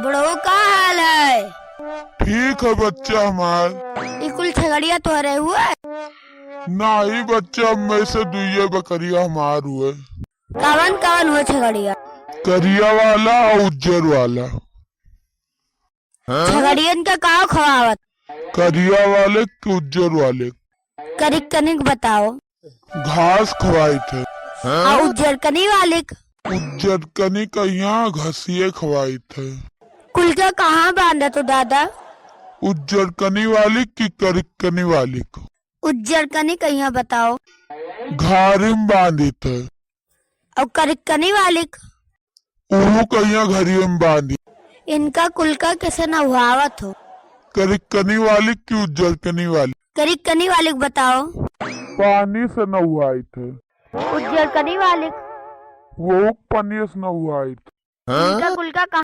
बड़ो का हाल है? ठीक है बच्चा हमार। कुल छगड़िया तोहरे हुए? नाही बच्चा, में से दुइये बकरिया हमार हुए। कवन कवन हुए छगड़िया? करिया वाला और उज्जर वाला। छगड़ियन का का खवावत? करिया वाले के उज्जर वाले कनिक कनिक बताओ। घास खवाई थे। और उज्जर कनी वालिक? उज्जर कनी का यहाँ घसिए खवाई थे। कुल का कहाँ बांधा तो दादा? उज्जर कनी वाली की करिक कनी वाली को उज्जर कनी कहीं बताओ। घारी में बांधी थे। और कनिक कनी वालिक? उहू कहीं घरिये में बांधी। इनका कुल का कैसे नहावत हो? करिक कनी वाली की उज्जर कनी वाली कनिक कनी वालिक बताओ। पानी से नहुआई थे। उज्जर कनी वालिक? वो पानी से नहुआई थे। इनका कुल का